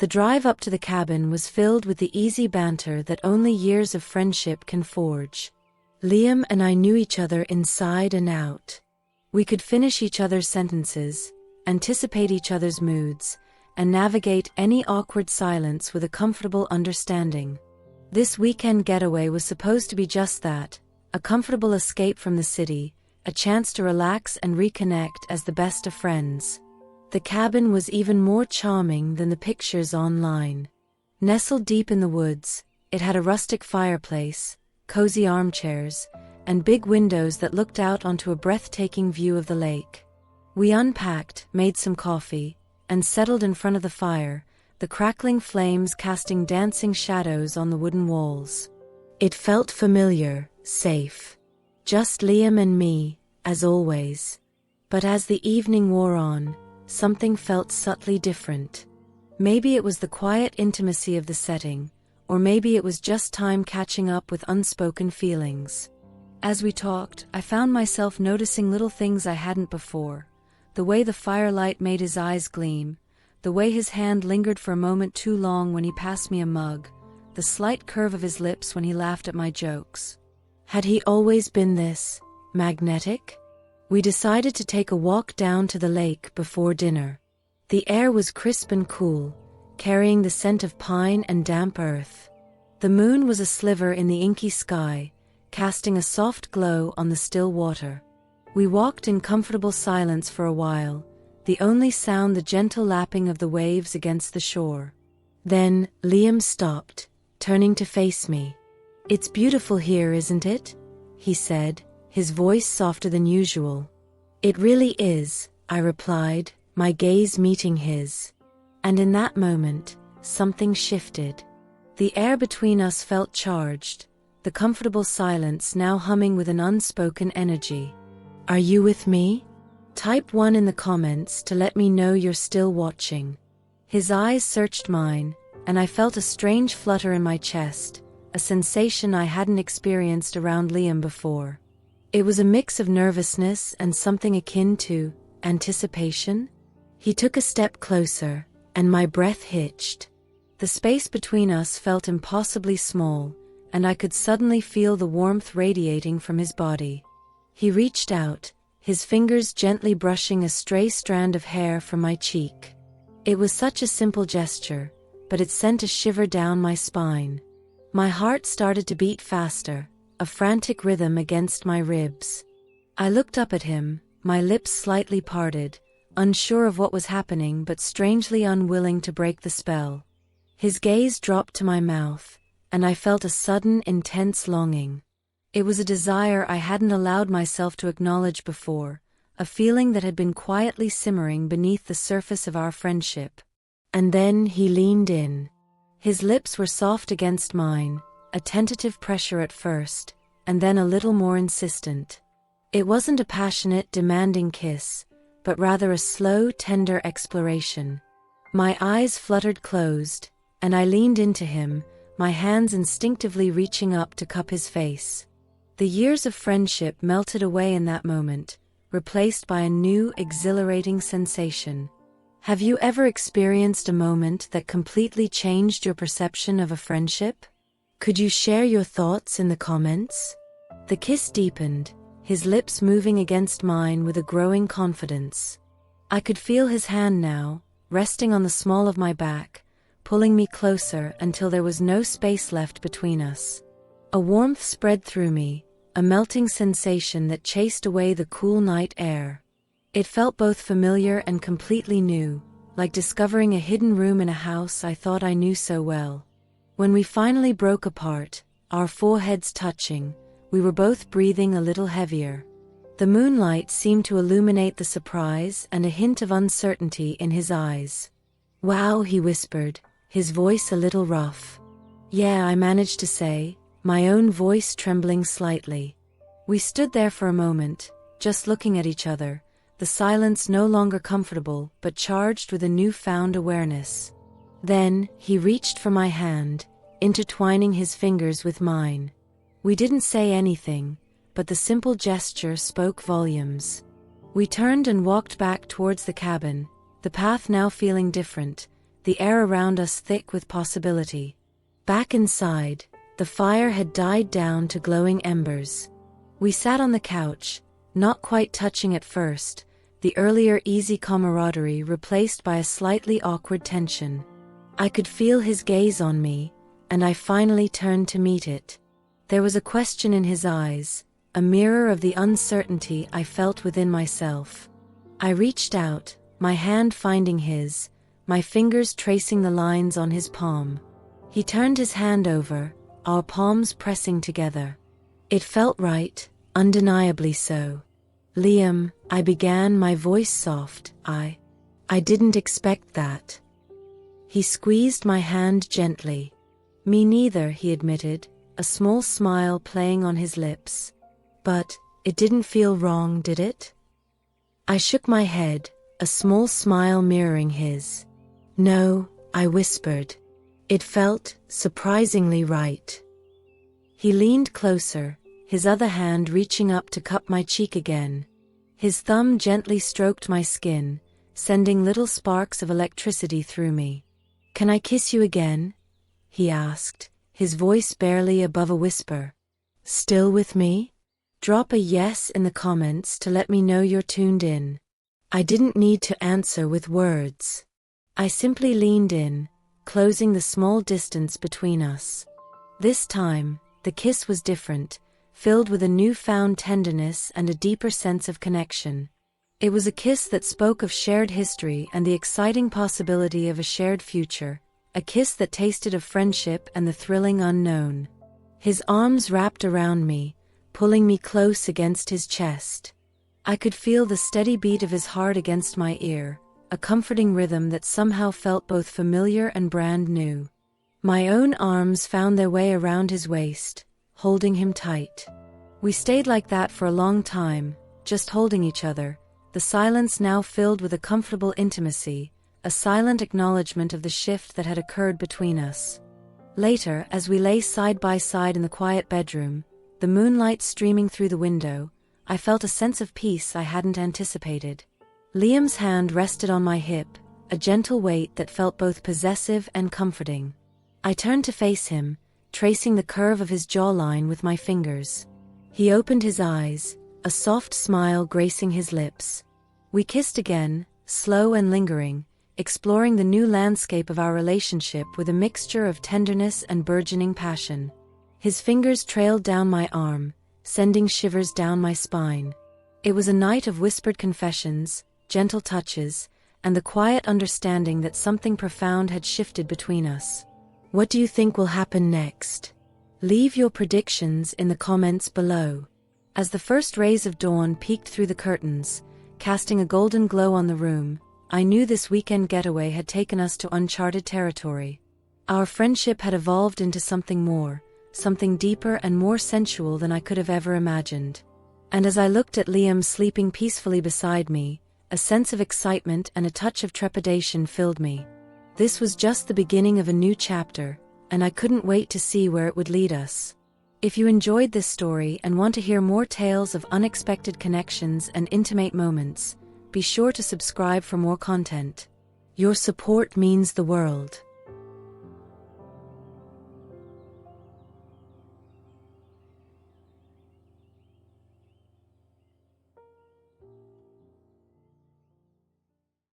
The drive up to the cabin was filled with the easy banter that only years of friendship can forge. Liam and I knew each other inside and out. We could finish each other's sentences, anticipate each other's moods, and navigate any awkward silence with a comfortable understanding. This weekend getaway was supposed to be just that, a comfortable escape from the city, a chance to relax and reconnect as the best of friends. The cabin was even more charming than the pictures online. Nestled deep in the woods, it had a rustic fireplace, cozy armchairs, and big windows that looked out onto a breathtaking view of the lake. We unpacked, made some coffee, and settled in front of the fire, the crackling flames casting dancing shadows on the wooden walls. It felt familiar, safe. Just Liam and me, as always. But as the evening wore on, something felt subtly different. Maybe it was the quiet intimacy of the setting, or maybe it was just time catching up with unspoken feelings. As we talked, I found myself noticing little things I hadn't before. The way the firelight made his eyes gleam, the way his hand lingered for a moment too long when he passed me a mug, the slight curve of his lips when he laughed at my jokes. Had he always been this magnetic? We decided to take a walk down to the lake before dinner. The air was crisp and cool, carrying the scent of pine and damp earth. The moon was a sliver in the inky sky, casting a soft glow on the still water. We walked in comfortable silence for a while, the only sound the gentle lapping of the waves against the shore. Then, Liam stopped, turning to face me. "It's beautiful here, isn't it?" he said, his voice softer than usual. "It really is," I replied, my gaze meeting his. And in that moment, something shifted. The air between us felt charged, the comfortable silence now humming with an unspoken energy. "Are you with me? Type 1 in the comments to let me know you're still watching." His eyes searched mine, and I felt a strange flutter in my chest, a sensation I hadn't experienced around Liam before. It was a mix of nervousness and something akin to anticipation. He took a step closer, and my breath hitched. The space between us felt impossibly small, and I could suddenly feel the warmth radiating from his body. He reached out, his fingers gently brushing a stray strand of hair from my cheek. It was such a simple gesture, but it sent a shiver down my spine. My heart started to beat faster, a frantic rhythm against my ribs. I looked up at him, my lips slightly parted, unsure of what was happening but strangely unwilling to break the spell. His gaze dropped to my mouth, and I felt a sudden, intense longing. It was a desire I hadn't allowed myself to acknowledge before, a feeling that had been quietly simmering beneath the surface of our friendship. And then he leaned in. His lips were soft against mine, a tentative pressure at first, and then a little more insistent. It wasn't a passionate, demanding kiss, but rather a slow, tender exploration. My eyes fluttered closed, and I leaned into him, my hands instinctively reaching up to cup his face. The years of friendship melted away in that moment, replaced by a new, exhilarating sensation. Have you ever experienced a moment that completely changed your perception of a friendship? Could you share your thoughts in the comments? The kiss deepened, his lips moving against mine with a growing confidence. I could feel his hand now, resting on the small of my back, pulling me closer until there was no space left between us. A warmth spread through me, a melting sensation that chased away the cool night air. It felt both familiar and completely new, like discovering a hidden room in a house I thought I knew so well. When we finally broke apart, our foreheads touching, we were both breathing a little heavier. The moonlight seemed to illuminate the surprise and a hint of uncertainty in his eyes. "Wow," he whispered, his voice a little rough. "Yeah," I managed to say, my own voice trembling slightly. We stood there for a moment, just looking at each other, the silence no longer comfortable but charged with a newfound awareness. Then, he reached for my hand, intertwining his fingers with mine. We didn't say anything, but the simple gesture spoke volumes. We turned and walked back towards the cabin, the path now feeling different, the air around us thick with possibility. Back inside, the fire had died down to glowing embers. We sat on the couch, not quite touching at first, the earlier easy camaraderie replaced by a slightly awkward tension. I could feel his gaze on me, and I finally turned to meet it. There was a question in his eyes, a mirror of the uncertainty I felt within myself. I reached out, my hand finding his, my fingers tracing the lines on his palm. He turned his hand over, our palms pressing together. It felt right, undeniably so. "Liam," I began, my voice soft, I didn't expect that." He squeezed my hand gently. "Me neither," he admitted, a small smile playing on his lips. "But, it didn't feel wrong, did it?" I shook my head, a small smile mirroring his. "No," I whispered. "It felt surprisingly right." He leaned closer, his other hand reaching up to cup my cheek again. His thumb gently stroked my skin, sending little sparks of electricity through me. "Can I kiss you again?" he asked, his voice barely above a whisper. "Still with me?" Drop a yes in the comments to let me know you're tuned in. I didn't need to answer with words. I simply leaned in, closing the small distance between us. This time, the kiss was different, filled with a newfound tenderness and a deeper sense of connection. It was a kiss that spoke of shared history and the exciting possibility of a shared future, a kiss that tasted of friendship and the thrilling unknown. His arms wrapped around me, pulling me close against his chest. I could feel the steady beat of his heart against my ear, a comforting rhythm that somehow felt both familiar and brand new. My own arms found their way around his waist, holding him tight. We stayed like that for a long time, just holding each other, the silence now filled with a comfortable intimacy, a silent acknowledgement of the shift that had occurred between us. Later, as we lay side by side in the quiet bedroom, the moonlight streaming through the window, I felt a sense of peace I hadn't anticipated. Liam's hand rested on my hip, a gentle weight that felt both possessive and comforting. I turned to face him, tracing the curve of his jawline with my fingers. He opened his eyes, a soft smile gracing his lips. We kissed again, slow and lingering, exploring the new landscape of our relationship with a mixture of tenderness and burgeoning passion. His fingers trailed down my arm, sending shivers down my spine. It was a night of whispered confessions, gentle touches, and the quiet understanding that something profound had shifted between us. What do you think will happen next? Leave your predictions in the comments below. As the first rays of dawn peeked through the curtains, casting a golden glow on the room, I knew this weekend getaway had taken us to uncharted territory. Our friendship had evolved into something more, something deeper and more sensual than I could have ever imagined. And as I looked at Liam sleeping peacefully beside me, a sense of excitement and a touch of trepidation filled me. This was just the beginning of a new chapter, and I couldn't wait to see where it would lead us. If you enjoyed this story and want to hear more tales of unexpected connections and intimate moments, be sure to subscribe for more content. Your support means the world.